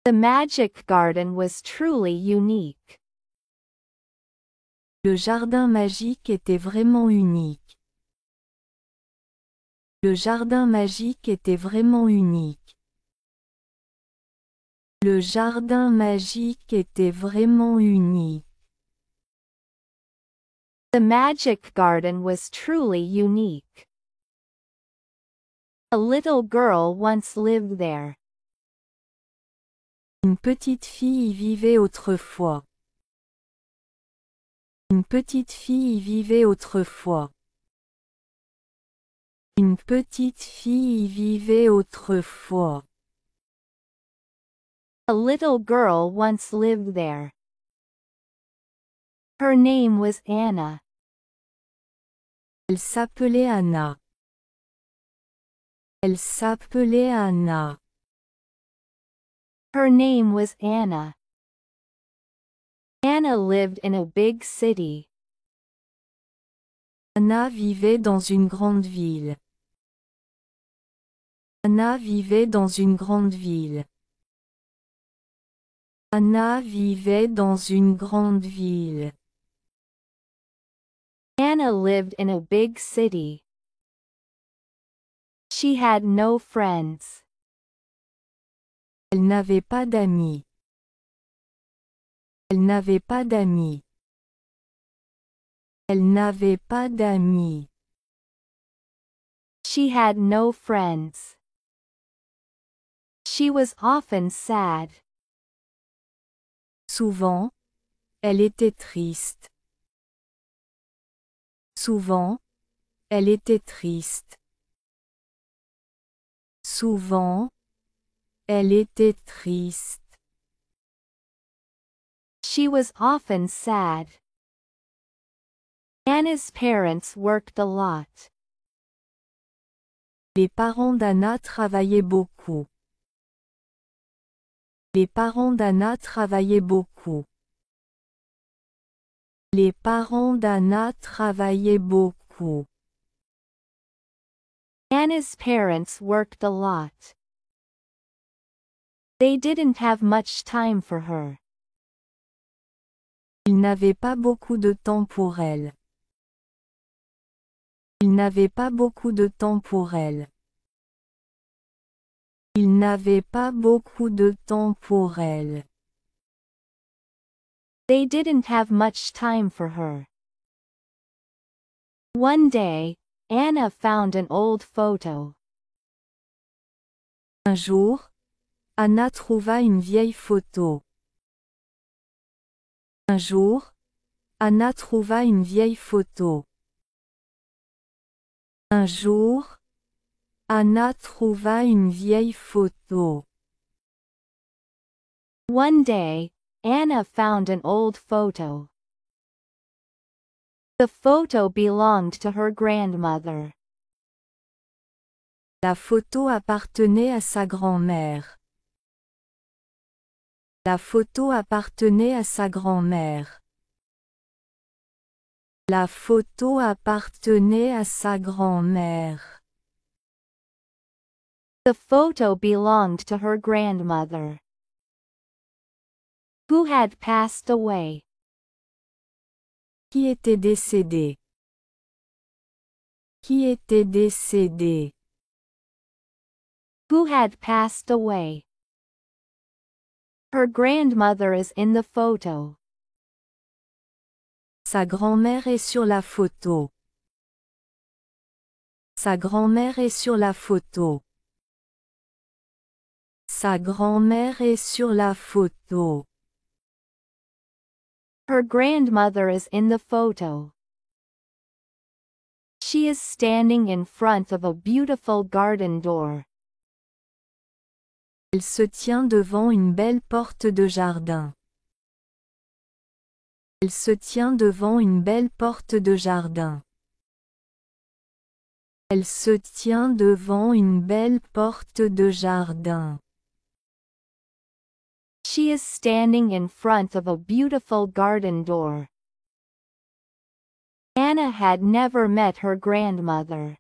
The magic garden was truly unique. Le jardin magique était vraiment unique. Le jardin magique était vraiment unique. Le jardin magique était vraiment unique. The magic garden was truly unique. A little girl once lived there. Une petite fille y vivait autrefois. Une petite fille y vivait autrefois. Une petite fille y vivait autrefois. A little girl once lived there. Her name was Anna. Elle s'appelait Anna. Elle s'appelait Anna. Her name was Anna. Anna lived in a big city. Anna vivait dans une grande ville. Anna vivait dans une grande ville. Anna vivait dans une grande ville. Anna lived in a big city. She had no friends. Elle n'avait pas d'amis. Elle n'avait pas d'amis. Elle n'avait pas d'amis. She had no friends. She was often sad. Souvent, elle était triste. Souvent, elle était triste. Souvent, elle était triste. She was often sad. Anna's parents worked a lot. Les parents d'Anna travaillaient beaucoup. Les parents d'Anna travaillaient beaucoup. Les parents d'Anna travaillaient beaucoup. Anna's parents worked a lot. They didn't have much time for her. Ils n'avaient pas beaucoup de temps pour elle. Ils n'avaient pas beaucoup de temps pour elle. Ils n'avaient pas beaucoup de temps pour elle. They didn't have much time for her. One day, Anna found an old photo. Un jour, Anna trouva une vieille photo. Un jour, Anna trouva une vieille photo. Un jour, Anna trouva une vieille photo. One day, Anna found an old photo. The photo belonged to her grandmother. La photo appartenait à sa grand-mère. La photo appartenait à sa grand-mère. La photo appartenait à sa grand-mère. The photo belonged to her grandmother, who had passed away. Qui était décédé? Qui était décédé? Who had passed away. Her grandmother is in the photo. Sa grand-mère est sur la photo. Sa grand-mère est sur la photo. Sa grand-mère est sur la photo. Her grandmother is in the photo. She is standing in front of a beautiful garden door. Elle se tient devant une belle porte de jardin. Elle se tient devant une belle porte de jardin. Elle se tient devant une belle porte de jardin. She is standing in front of a beautiful garden door. Anna had never met her grandmother.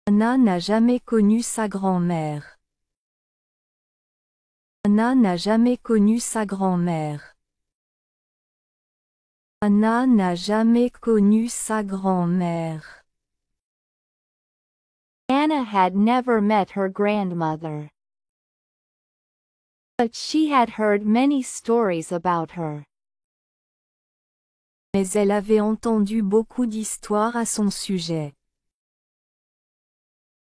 Anna n'a jamais connu sa grand-mère. Anna n'a jamais connu sa grand-mère. Anna n'a jamais connu sa grand-mère. Anna had never met her grandmother. But she had heard many stories about her. Mais elle avait entendu beaucoup d'histoires à son sujet.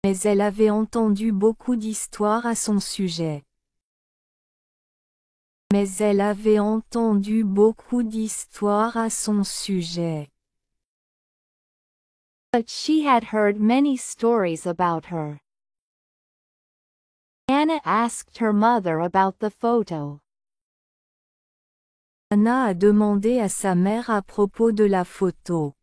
Mais elle avait entendu beaucoup d'histoires à son sujet. Mais elle avait entendu beaucoup d'histoires à son sujet. But she had heard many stories about her. Anna asked her mother about the photo. Anna a demandé à sa mère à propos de la photo.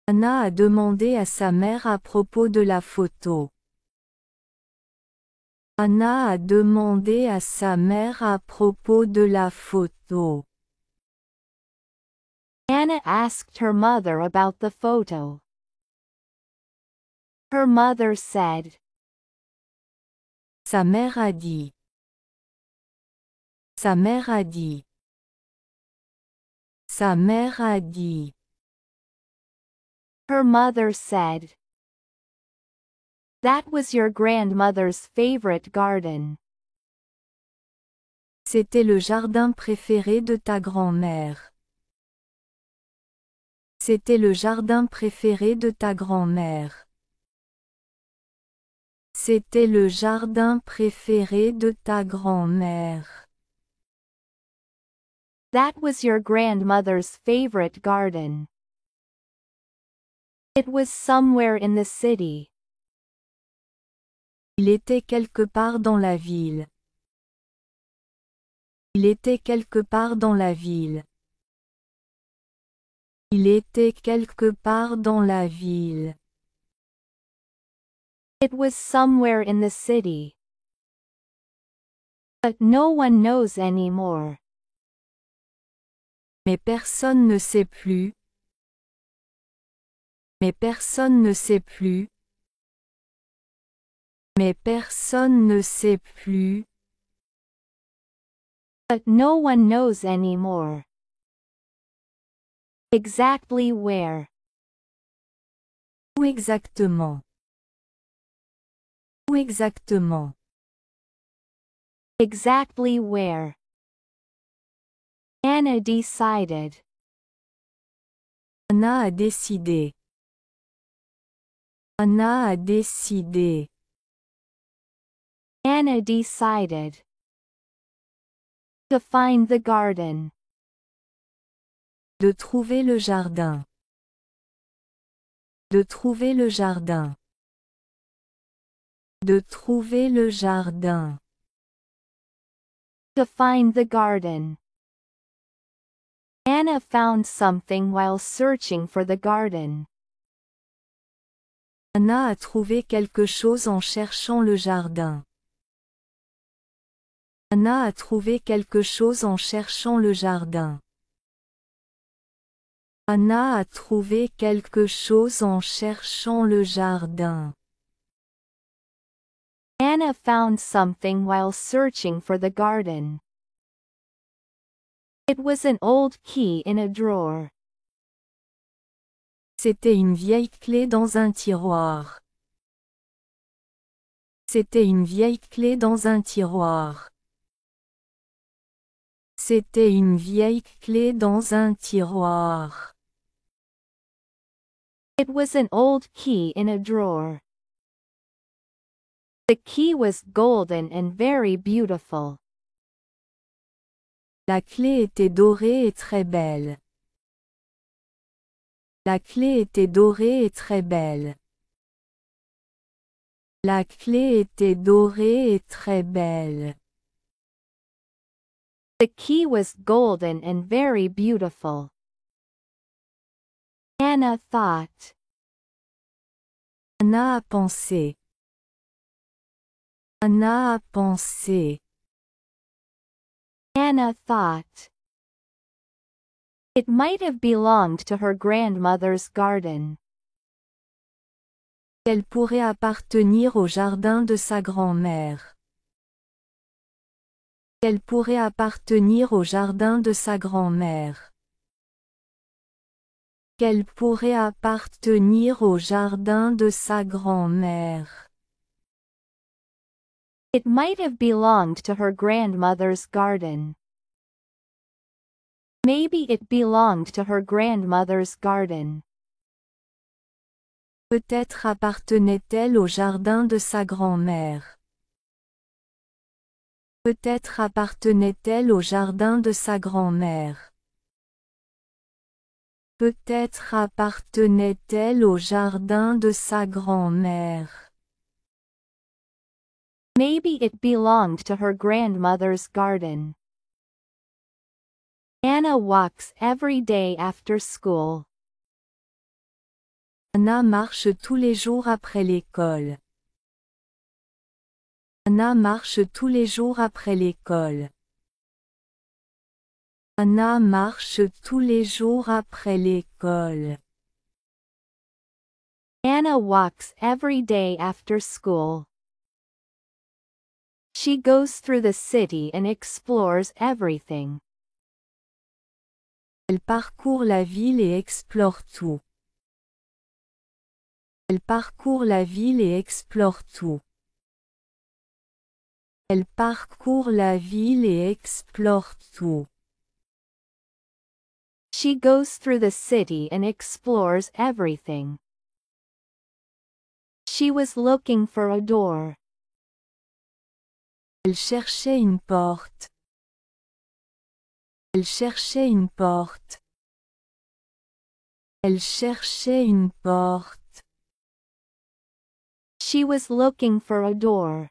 Anna a demandé à sa mère à propos de la photo. Anna a demandé à sa mère à propos de la photo. Anna asked her mother about the photo. Her mother said. Sa mère a dit. Sa mère a dit. Sa mère a dit. Her mother said. That was your grandmother's favorite garden. C'était le jardin préféré de ta grand-mère. C'était le jardin préféré de ta grand-mère. C'était le jardin préféré de ta grand-mère. That was your grandmother's favorite garden. It was somewhere in the city. Il était quelque part dans la ville. Il était quelque part dans la ville. Il était quelque part dans la ville. It was somewhere in the city. But no one knows anymore. Mais personne ne sait plus. Mais personne ne sait plus. Mais personne ne sait plus. But no one knows anymore. Exactly where. Où exactement? Où exactement? Exactly where. Anna decided. Anna a décidé. Anna a décidé. Anna decided. To find the garden. De trouver le jardin. De trouver le jardin. De trouver le jardin. To find the garden. Anna found something while searching for the garden. Anna a trouvé quelque chose en cherchant le jardin. Anna a trouvé quelque chose en cherchant le jardin. Anna a trouvé quelque chose en cherchant le jardin. Anna found something while searching for the garden. It was an old key in a drawer. C'était une vieille clé dans un tiroir. C'était une vieille clé dans un tiroir. C'était une vieille clé dans un tiroir. It was an old key in a drawer. The key was golden and very beautiful. La clé était dorée et très belle. La clé était dorée et très belle. La clé était dorée et très belle. The key was golden and very beautiful. Anna thought. Anna a pensé. Anna a pensé. Anna thought. It might have belonged to her grandmother's garden. Elle pourrait appartenir au jardin de sa grand-mère. Qu'elle pourrait appartenir au jardin de sa grand-mère. Qu'elle pourrait appartenir au jardin de sa grand-mère. It might have belonged to her grandmother's garden. Maybe it belonged to her grandmother's garden. Peut-être appartenait-elle au jardin de sa grand-mère. Peut-être appartenait-elle au jardin de sa grand-mère. Peut-être appartenait-elle au jardin de sa grand-mère. Maybe it belonged to her grandmother's garden. Anna walks every day after school. Anna marche tous les jours après l'école. Anna marche tous les jours après l'école. Anna marche tous les jours après l'école. Anna walks every day after school. She goes through the city and explores everything. Elle parcourt la ville et explore tout. Elle parcourt la ville et explore tout. Elle parcourt la ville et explore tout. She goes through the city and explores everything. She was looking for a door. Elle cherchait une porte. Elle cherchait une porte. Elle cherchait une porte. She was looking for a door.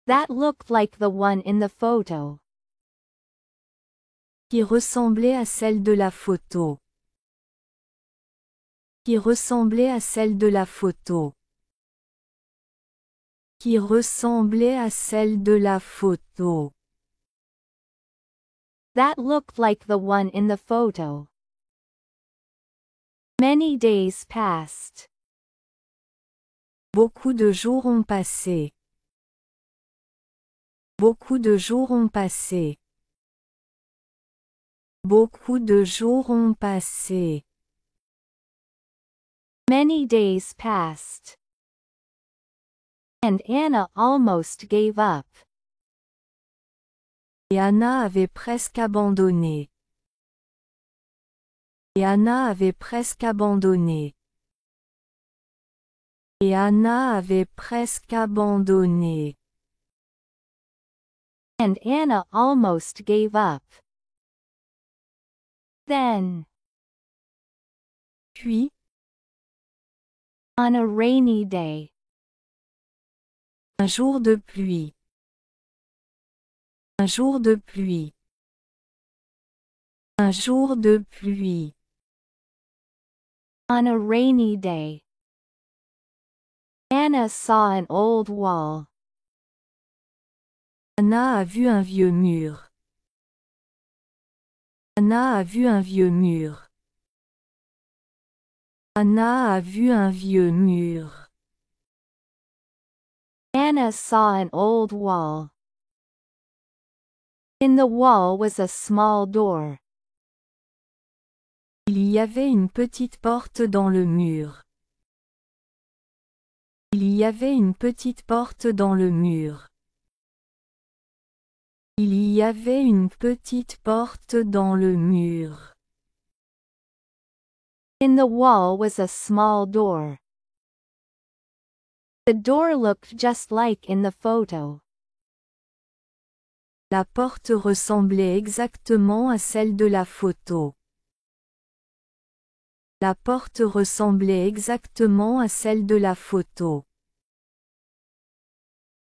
That looked like the one in the photo. Qui ressemblait à celle de la photo. Qui ressemblait à celle de la photo. Qui ressemblait à celle de la photo. That looked like the one in the photo. Many days passed. Beaucoup de jours ont passé. Beaucoup de jours ont passé. Beaucoup de jours ont passé. Many days passed. And Anna almost gave up. Et Anna avait presque abandonné. Et Anna avait presque abandonné. Et Anna avait presque abandonné. And Anna almost gave up. Then, Puis, on a rainy day, un jour de pluie. Un jour de pluie. Un jour de pluie. on a rainy day, Anna saw an old wall. Anna a vu un vieux mur. Anna a vu un vieux mur. Anna a vu un vieux mur. Anna saw an old wall. In the wall was a small door. Il y avait une petite porte dans le mur. Il y avait une petite porte dans le mur. Il y avait une petite porte dans le mur. In the wall was a small door. The door looked just like in the photo. La porte ressemblait exactement à celle de la photo. La porte ressemblait exactement à celle de la photo.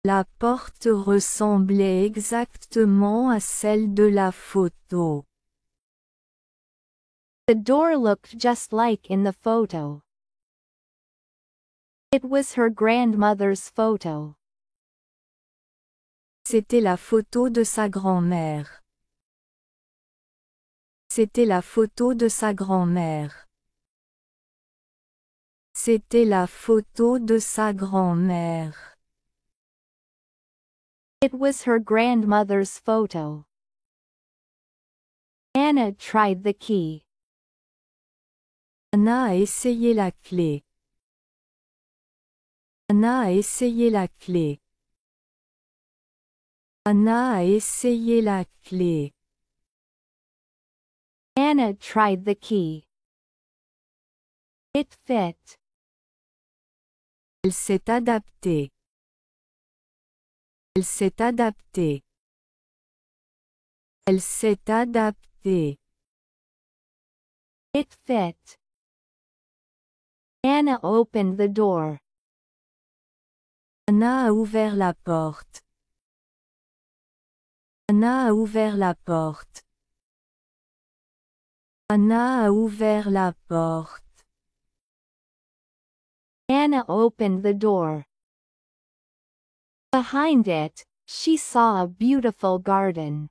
La porte ressemblait exactement à celle de la photo. The door looked just like in the photo. It was her grandmother's photo. C'était la photo de sa grand-mère. C'était la photo de sa grand-mère. C'était la photo de sa grand-mère. It was her grandmother's photo. Anna tried the key. Anna a essayé la clé. Anna a essayé la clé. Anna a essayé la clé. Anna tried the key. It fit. Elle s'est adaptée. Elle s'est adaptée. Elle s'est adaptée. It fit. Anna opened the door. Anna a ouvert la porte. Anna a ouvert la porte. Anna a ouvert la porte. Anna opened the door. Behind it, she saw a beautiful garden.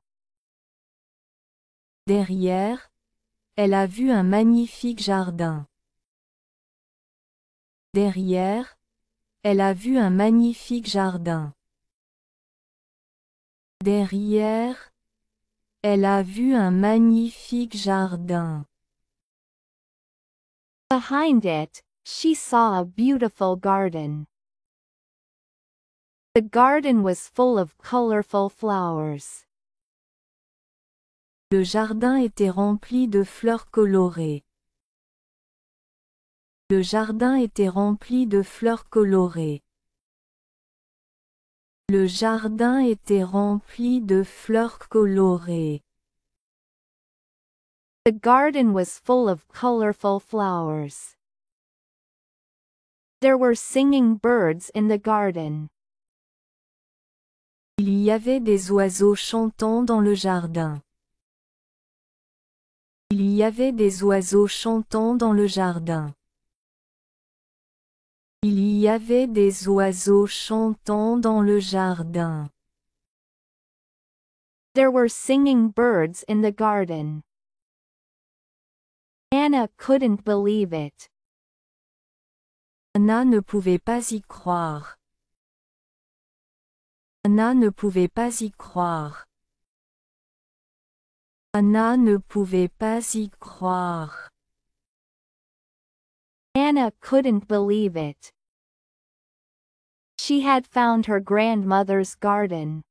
Derrière, elle a vu un magnifique jardin. Derrière, elle a vu un magnifique jardin. Derrière, elle a vu un magnifique jardin. Behind it, she saw a beautiful garden. The garden was full of colorful flowers. Le jardin était rempli de fleurs colorées. Le jardin était rempli de fleurs colorées. Le jardin était rempli de fleurs colorées. The garden was full of colorful flowers. There were singing birds in the garden. Il y avait des oiseaux chantant dans le jardin. Il y avait des oiseaux chantant dans le jardin. Il y avait des oiseaux chantant dans le jardin. There were singing birds in the garden. Anna couldn't believe it. Anna ne pouvait pas y croire. Anna ne pouvait pas y croire. Anna ne pouvait pas y croire. Anna couldn't believe it. She had found her grandmother's garden.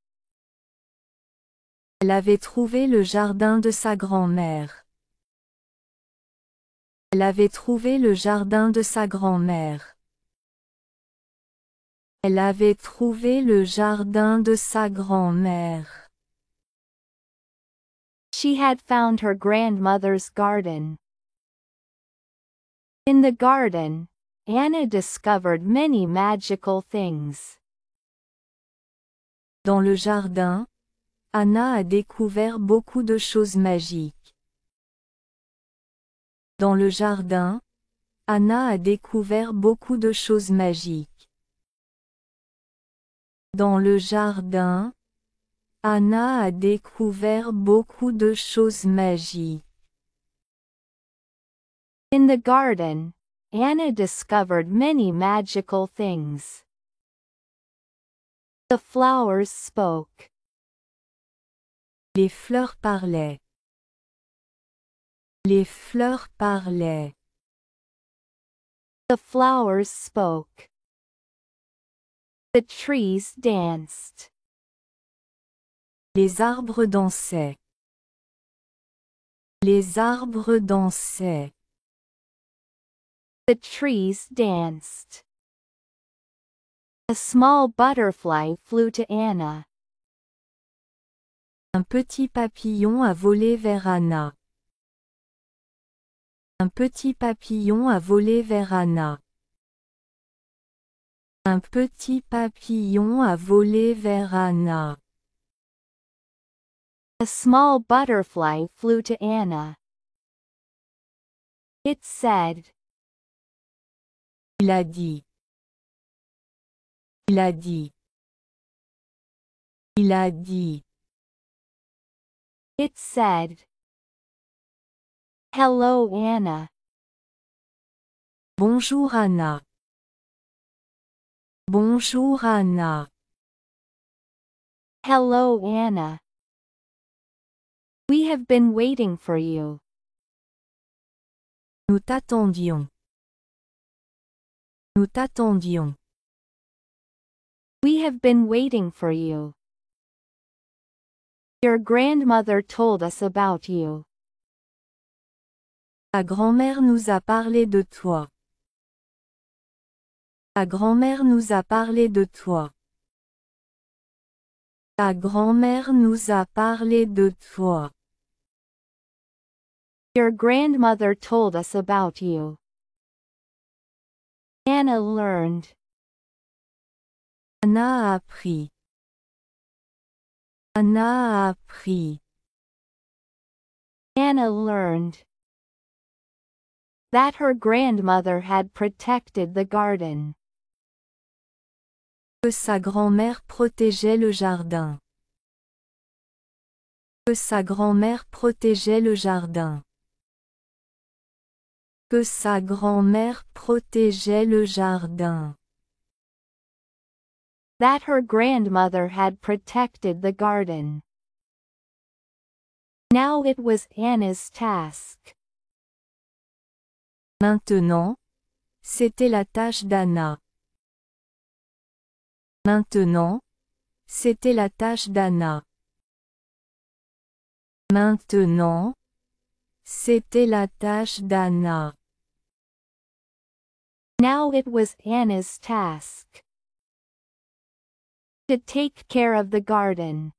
Elle avait trouvé le jardin de sa grand-mère. Elle avait trouvé le jardin de sa grand-mère. Elle avait trouvé le jardin de sa grand-mère. She had found her grandmother's garden. In the garden, Anna discovered many magical things. Dans le jardin, Anna a découvert beaucoup de choses magiques. Dans le jardin, Anna a découvert beaucoup de choses magiques. Dans le jardin, Anna a découvert beaucoup de choses magiques. In the garden, Anna discovered many magical things. The flowers spoke. Les fleurs parlaient. Les fleurs parlaient. The flowers spoke. The trees danced. Les arbres dansaient. Les arbres dansaient. The trees danced. A small butterfly flew to Anna. Un petit papillon a volé vers Anna. Un petit papillon a volé vers Anna. Un petit papillon a volé vers Anna. A small butterfly flew to Anna. It said. Il a dit. Il a dit. Il a dit. It said. Hello, Anna. Bonjour Anna. Bonjour Anna. Hello, Anna. We have been waiting for you. Nous t'attendions. Nous t'attendions. We have been waiting for you. Your grandmother told us about you. Ta grand-mère nous a parlé de toi. Ta grand-mère nous a parlé de toi. Ta grand-mère nous a parlé de toi. Your grandmother told us about you. Anna learned. Anna a appris. Anna a appris. Anna learned that her grandmother had protected the garden. Que sa grand-mère protégeait le jardin. Que sa grand-mère protégeait le jardin. Que sa grand-mère protégeait le jardin. That her grandmother had protected the garden. Now it was Anna's task. Maintenant, c'était la tâche d'Anna. Maintenant, c'était la tâche d'Anna. Maintenant, c'était la tâche d'Anna. Now it was Anna's task to take care of the garden.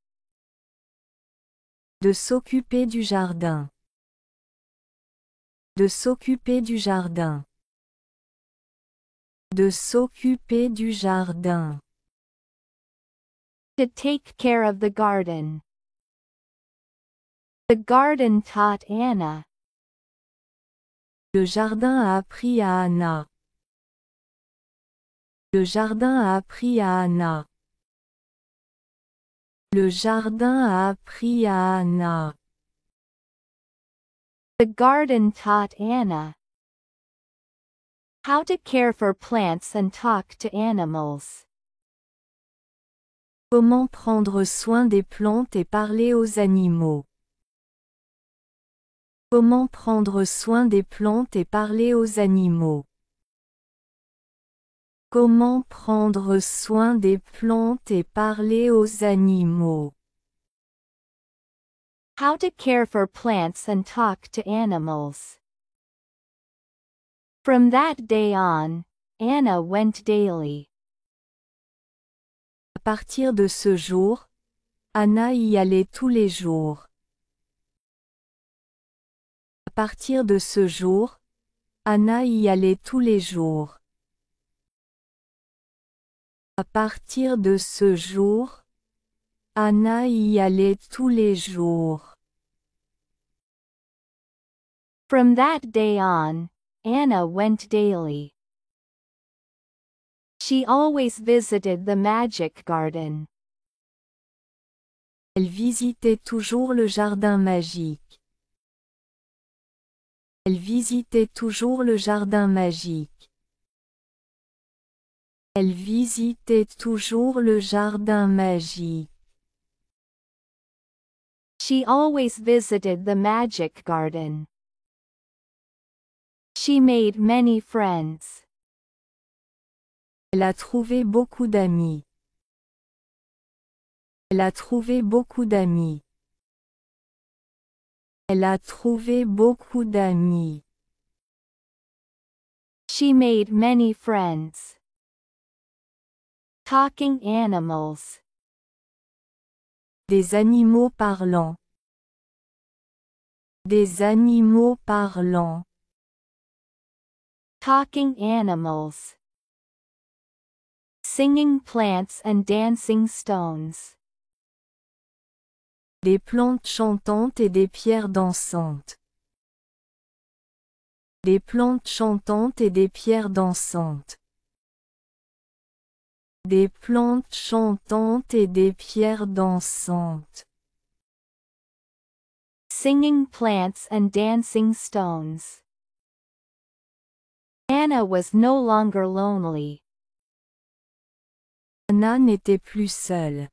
De s'occuper du jardin. De s'occuper du jardin. De s'occuper du jardin. To take care of the garden. The garden taught Anna. Le jardin a appris à Anna. Le jardin a appris à Anna. Le jardin a appris à Anna. The garden taught Anna how to care for plants and talk to animals. Comment prendre soin des plantes et parler aux animaux. Comment prendre soin des plantes et parler aux animaux. Comment prendre soin des plantes et parler aux animaux. How to care for plants and talk to animals. From that day on, Anna went daily. À partir de ce jour, Anna y allait tous les jours. À partir de ce jour, Anna y allait tous les jours. À partir de ce jour, Anna y allait tous les jours. From that day on, Anna went daily. She always visited the magic garden. Elle visitait toujours le jardin magique. Elle visitait toujours le jardin magique. Elle visitait toujours le jardin magique. She always visited the magic garden. She made many friends. Elle a trouvé beaucoup d'amis. Elle a trouvé beaucoup d'amis. Elle a trouvé beaucoup d'amis. She made many friends. Talking animals. Des animaux parlants. Des animaux parlants. Talking animals. Singing plants and dancing stones. Des plantes chantantes et des pierres dansantes. Des plantes chantantes et des pierres dansantes. Des plantes chantantes et des pierres dansantes. Singing plants and dancing stones. Anna was no longer lonely. Anna n'était plus seule.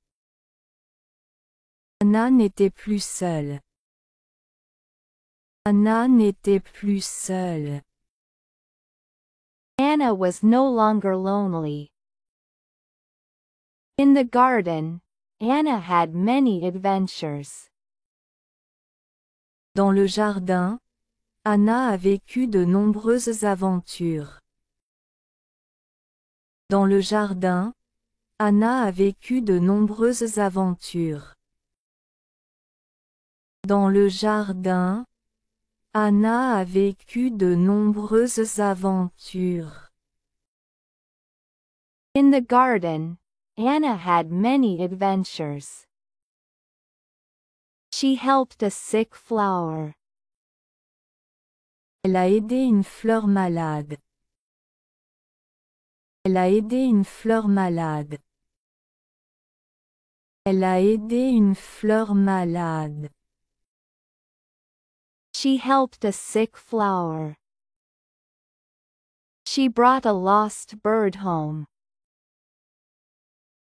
Anna n'était plus seule. Anna n'était plus seule. Anna was no longer lonely. In the garden, Anna had many adventures. Dans le jardin, Anna a vécu de nombreuses aventures. Dans le jardin, Anna a vécu de nombreuses aventures. Dans le jardin, Anna a vécu de nombreuses aventures. In the garden, Anna had many adventures. She helped a sick flower. Elle a aidé une fleur malade. Elle a aidé une fleur malade. Elle a aidé une fleur malade. She helped a sick flower. She brought a lost bird home.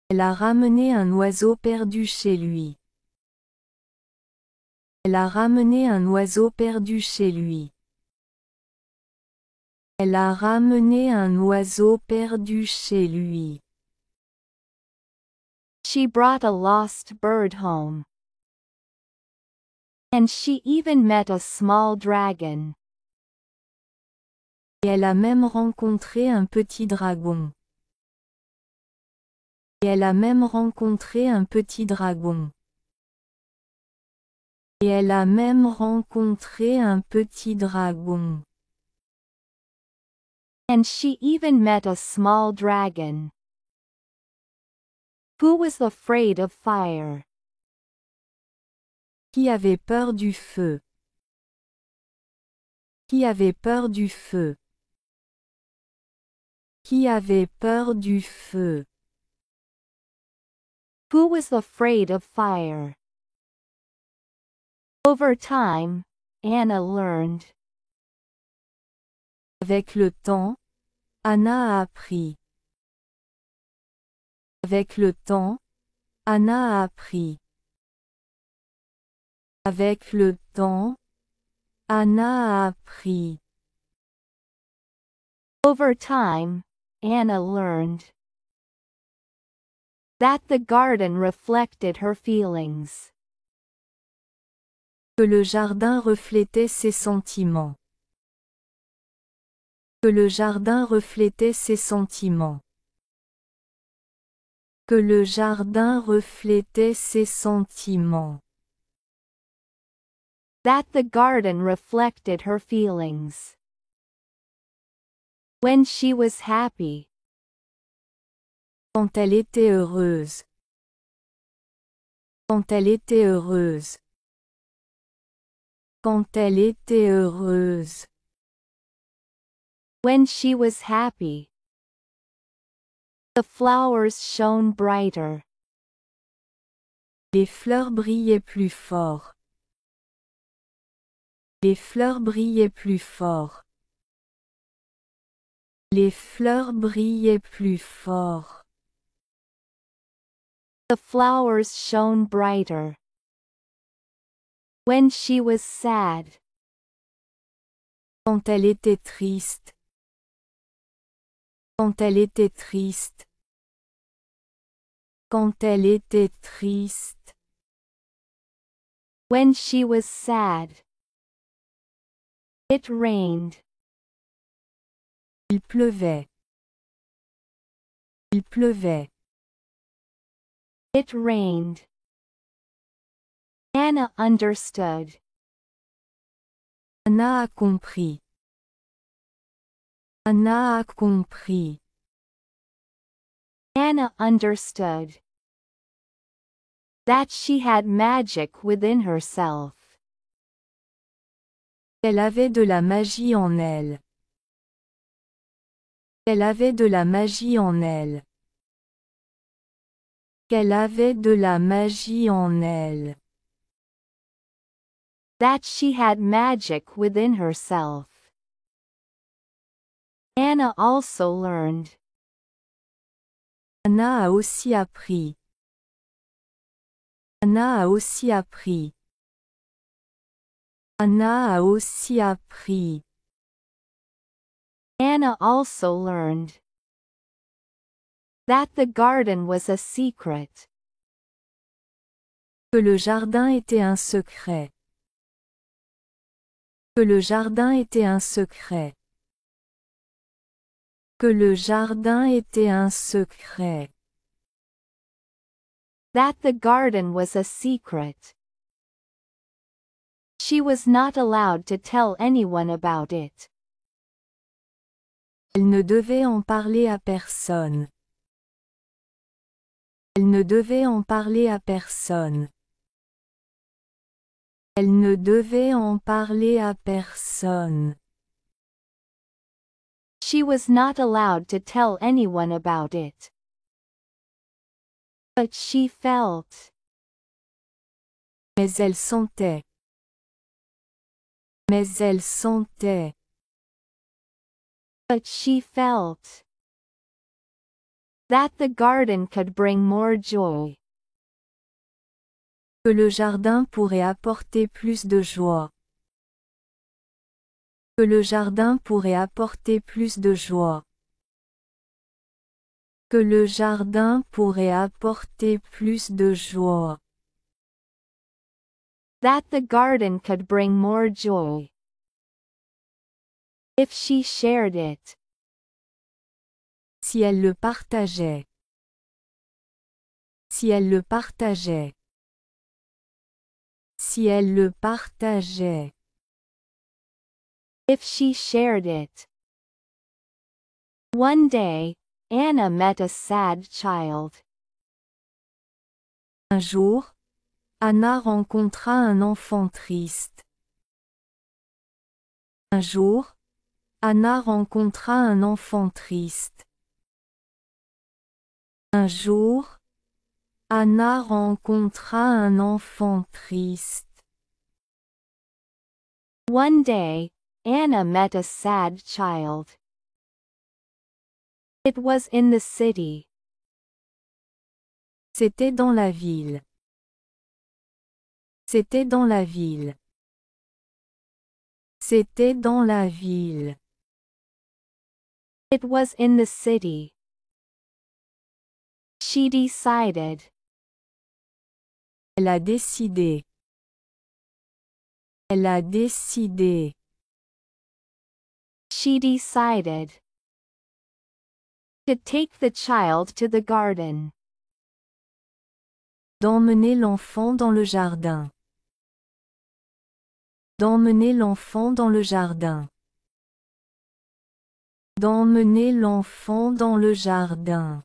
Elle a ramené un oiseau perdu chez lui. Elle a ramené un oiseau perdu chez lui. Elle a ramené un oiseau perdu chez lui. She brought a lost bird home. And she even met a small dragon. Et elle a même rencontré un petit dragon. Et elle a même rencontré un petit dragon. Et elle a même rencontré un petit dragon. And she even met a small dragon. Who was afraid of fire? Qui avait peur du feu? Qui avait peur du feu? Qui avait peur du feu? Who was afraid of fire? Over time, Anna learned. Avec le temps, Anna a appris. Avec le temps, Anna a appris. Avec le temps, Anna a appris. Over time, Anna learned that the garden reflected her feelings. Que le jardin reflétait ses sentiments. Que le jardin reflétait ses sentiments. Que le jardin reflétait ses sentiments. That the garden reflected her feelings. When she was happy. Quand elle était heureuse. Quand elle était heureuse. Quand elle était heureuse. When she was happy. The flowers shone brighter. Les fleurs brillaient plus fort. Les fleurs brillaient plus fort. Les fleurs brillaient plus fort. The flowers shone brighter. When she was sad. Quand elle était triste. Quand elle était triste. Quand elle était triste. When she was sad. It rained. Il pleuvait. Il pleuvait. It rained. Anna understood. Anna a compris. Anna a compris. Anna understood that she had magic within herself. Elle avait de la magie en elle. Elle avait de la magie en elle. Qu'elle avait de la magie en elle. That she had magic within herself. Anna also learned. Anna a aussi appris. Anna a aussi appris. Anna a aussi appris. Anna also learned that the garden was a secret. Que le jardin était un secret. Que le jardin était un secret. Que le jardin était un secret. That the garden was a secret. She was not allowed to tell anyone about it. Elle ne devait en parler à personne. Elle ne devait en parler à personne. Elle ne devait en parler à personne. She was not allowed to tell anyone about it. But she felt. Mais elle sentait. Mais elle sentait. But she felt that the garden could bring more joy. Que le jardin pourrait apporter plus de joie. Que le jardin pourrait apporter plus de joie. Que le jardin pourrait apporter plus de joie. That the garden could bring more joy. If she shared it. Si elle le partageait. Si elle le partageait. Si elle le partageait. If she shared it. One day, Anna met a sad child. Un jour, Anna rencontra un enfant triste. Un jour, Anna rencontra un enfant triste. Un jour, Anna rencontra un enfant triste. One day, Anna met a sad child. It was in the city. C'était dans la ville. C'était dans la ville. C'était dans la ville. It was in the city. She decided. Elle a décidé. Elle a décidé. She decided to take the child to the garden. D'emmener l'enfant dans le jardin. D'emmener l'enfant dans le jardin. D'emmener l'enfant dans le jardin.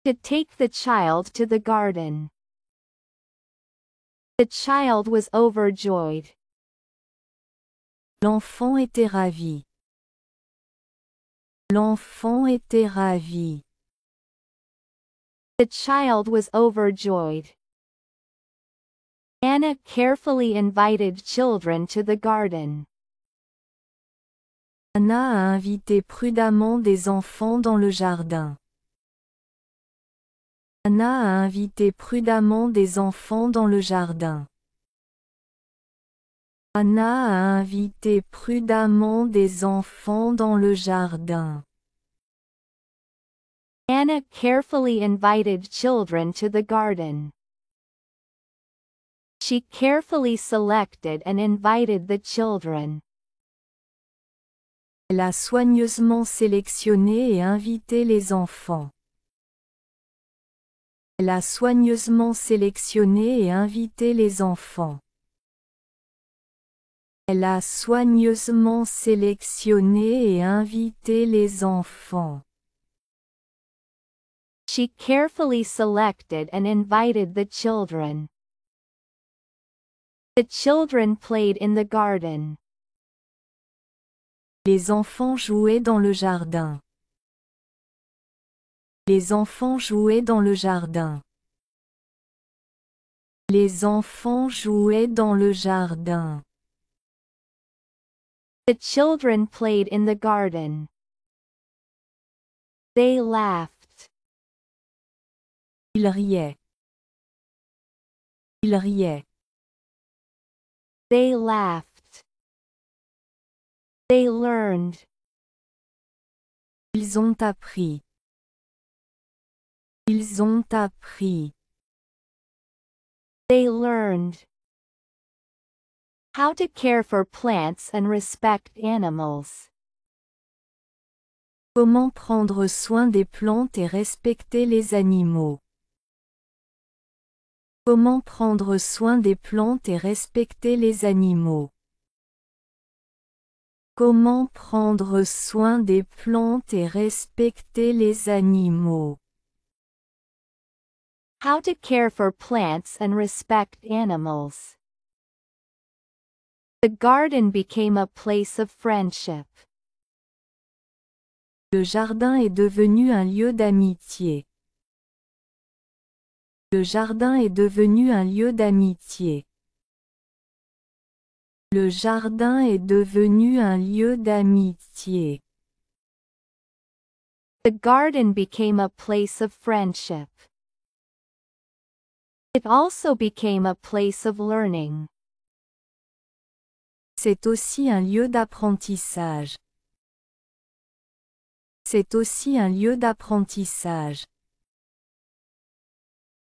To take the child to the garden. The child was overjoyed. L'enfant était ravi. L'enfant était ravi. The child was overjoyed. Anna carefully invited children to the garden. Anna a invité prudemment des enfants dans le jardin. Anna a invité prudemment des enfants dans le jardin. Anna a invité prudemment des enfants dans le jardin. Anna carefully invited children to the garden. She carefully selected and invited the children. Elle a soigneusement sélectionné et invité les enfants. Elle a soigneusement sélectionné et invité les enfants. Elle a soigneusement sélectionné et invité les enfants. She carefully selected and invited the children. The children played in the garden. Les enfants jouaient dans le jardin. Les enfants jouaient dans le jardin. Les enfants jouaient dans le jardin. The children played in the garden. They laughed. Ils riaient. Ils riaient. They laughed. They learned. Ils ont appris. Ils ont appris. They learned. How to care for plants and respect animals. Comment prendre soin des plantes et respecter les animaux. Comment prendre soin des plantes et respecter les animaux. Comment prendre soin des plantes et respecter les animaux. How to care for plants and respect animals. The garden became a place of friendship. Le jardin est devenu un lieu d'amitié. Le jardin est devenu un lieu d'amitié. Le jardin est devenu un lieu d'amitié. The garden became a place of friendship. It also became a place of learning. C'est aussi un lieu d'apprentissage. C'est aussi un lieu d'apprentissage.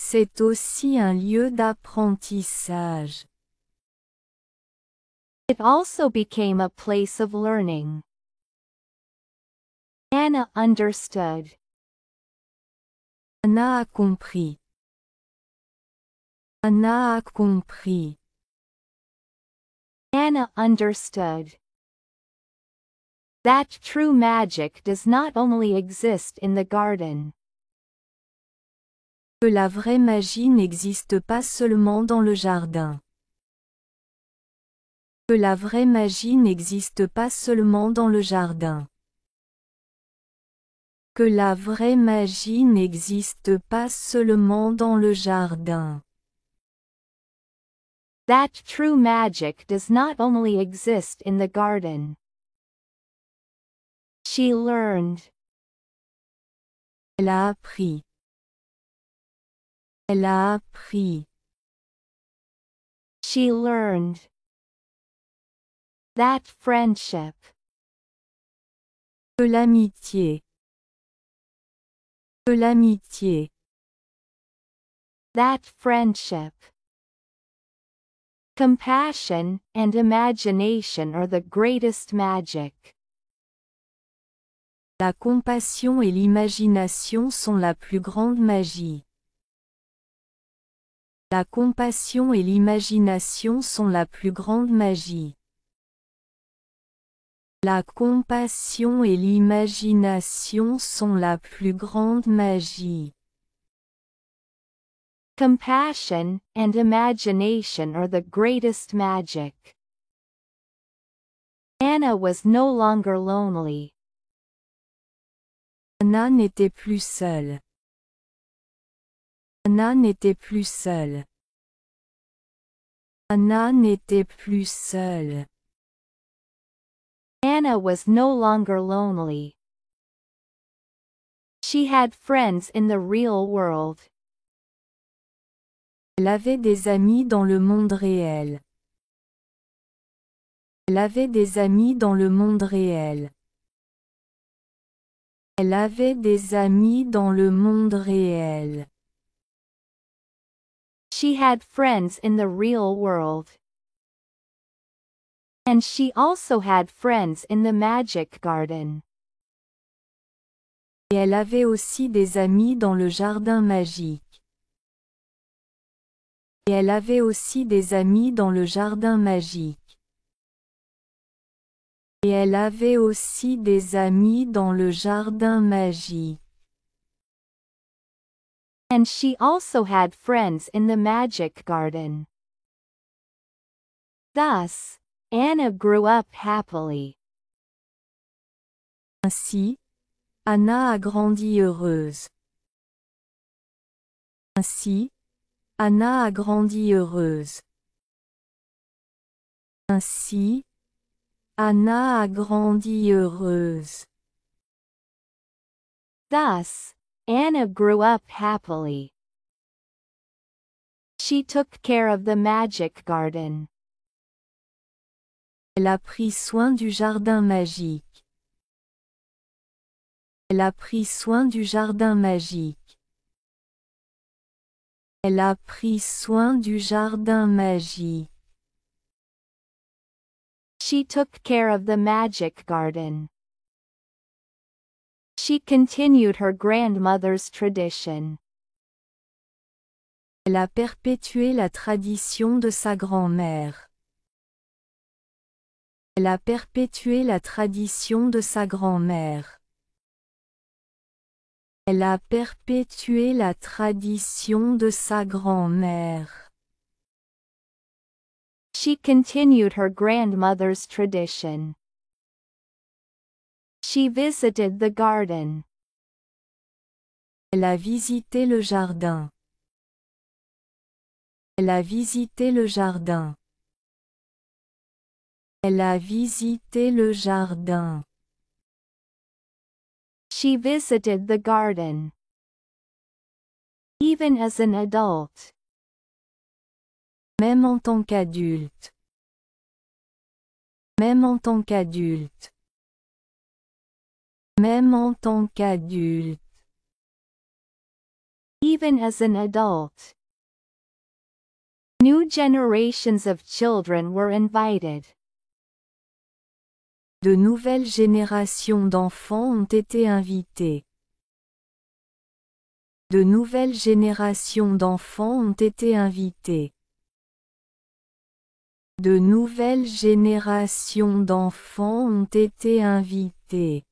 C'est aussi un lieu d'apprentissage. It also became a place of learning. Anna understood. Anna a compris. Anna a compris. Anna understood. That true magic does not only exist in the garden. Que la vraie magie n'existe pas seulement dans le jardin. Que la vraie magie n'existe pas seulement dans le jardin. Que la vraie magie n'existe pas seulement dans le jardin. That true magic does not only exist in the garden. She learned. Elle a appris. Elle a appris. She learned. That friendship. Que l'amitié. Que l'amitié. That friendship. Compassion and imagination are the greatest magic. La compassion et l'imagination sont la plus grande magie. La compassion et l'imagination sont la plus grande magie. La compassion et l'imagination sont la plus grande magie. Compassion and imagination are the greatest magic. Anna was no longer lonely. Anna n'était plus seule. Anna n'était plus seule. Anna n'était plus seule. Anna was no longer lonely. She had friends in the real world. Elle avait des amis dans le monde réel. Elle avait des amis dans le monde réel. Elle avait des amis dans le monde réel. She had friends in the real world. And she also had friends in the magic garden. Et elle avait aussi des amis dans le jardin magique. Et elle avait aussi des amis dans le jardin magique. Et elle avait aussi des amis dans le jardin magique. And she also had friends in the magic garden. Thus, Anna grew up happily. Ainsi, Anna a grandi heureuse. Ainsi, Anna a grandi heureuse. Ainsi, Anna a grandi heureuse. Thus, Anna grew up happily. She took care of the magic garden. Elle a pris soin du jardin magique. Elle a pris soin du jardin magique. Elle a pris soin du jardin magique. She took care of the magic garden. She continued her grandmother's tradition. Elle a perpétué la tradition de sa grand-mère. Elle a perpétué la tradition de sa grand-mère. Elle a perpétué la tradition de sa grand-mère. She continued her grandmother's tradition. She visited the garden. Elle a visité le jardin. Elle a visité le jardin. Elle a visité le jardin. She visited the garden. Even as an adult. Même en tant qu'adulte. Même en tant qu'adulte. Même en tant qu'adulte. Even as an adult. New generations of children were invited. De nouvelles générations d'enfants ont été invités. De nouvelles générations d'enfants ont été invités. De nouvelles générations d'enfants ont été invités.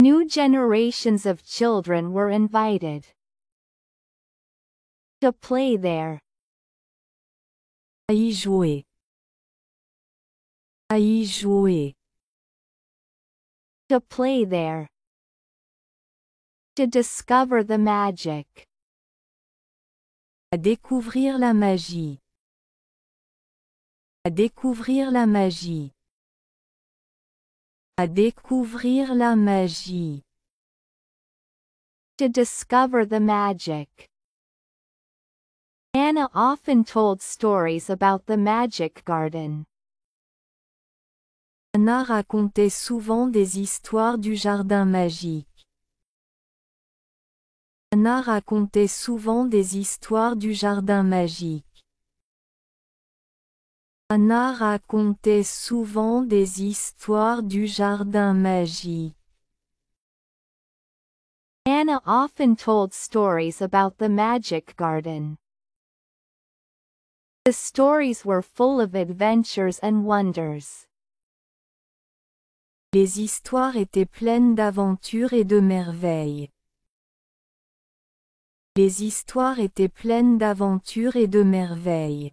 New generations of children were invited. To play there. À y jouer. À y jouer. To play there. To discover the magic. À découvrir la magie. À découvrir la magie. À découvrir la magie. To discover the magic. Anna often told stories about the magic garden. Anna racontait souvent des histoires du jardin magique. Anna racontait souvent des histoires du jardin magique. Anna racontait souvent des histoires du jardin magique. Anna often told stories about the magic garden. The stories were full of adventures and wonders. Les histoires étaient pleines d'aventures et de merveilles. Les histoires étaient pleines d'aventures et de merveilles.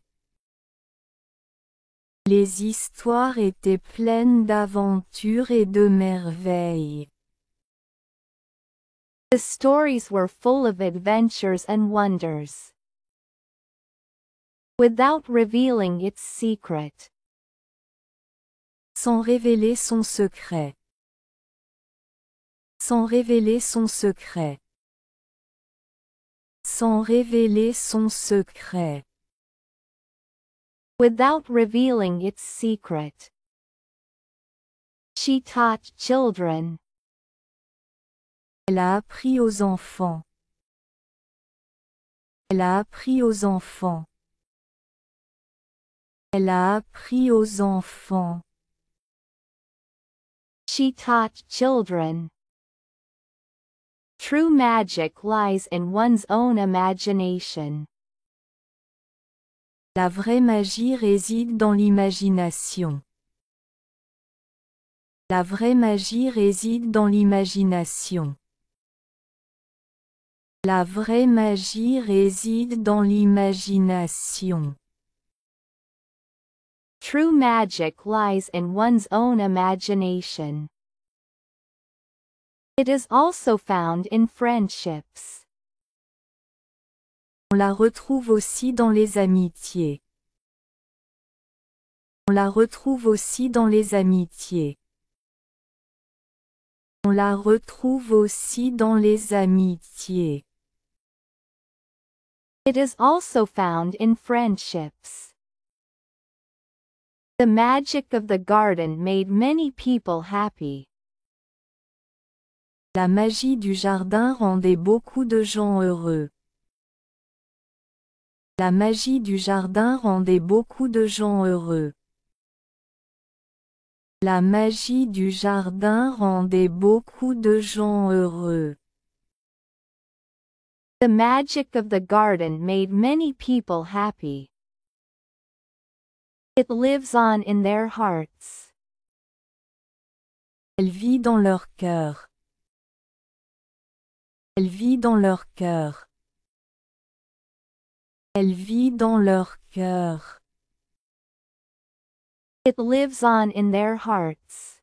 Les histoires étaient pleines d'aventures et de merveilles. The stories were full of adventures and wonders. Without revealing its secret. Sans révéler son secret. Sans révéler son secret. Sans révéler son secret. Without revealing its secret. She taught children. Elle a appris aux enfants. Elle a appris aux enfants. Elle a appris aux enfants. She taught children. True magic lies in one's own imagination. La vraie magie réside dans l'imagination. La vraie magie réside dans l'imagination. La vraie magie réside dans l'imagination. True magic lies in one's own imagination. It is also found in friendships. On la retrouve aussi dans les amitiés. On la retrouve aussi dans les amitiés. On la retrouve aussi dans les amitiés. It is also found in friendships. The magic of the garden made many people happy. La magie du jardin rendait beaucoup de gens heureux. La magie du jardin rendait beaucoup de gens heureux. La magie du jardin rendait beaucoup de gens heureux. The magic of the garden made many people happy. It lives on in their hearts. Elle vit dans leur cœur. Elle vit dans leur cœur. Elle vit dans leur cœur. It lives on in their hearts.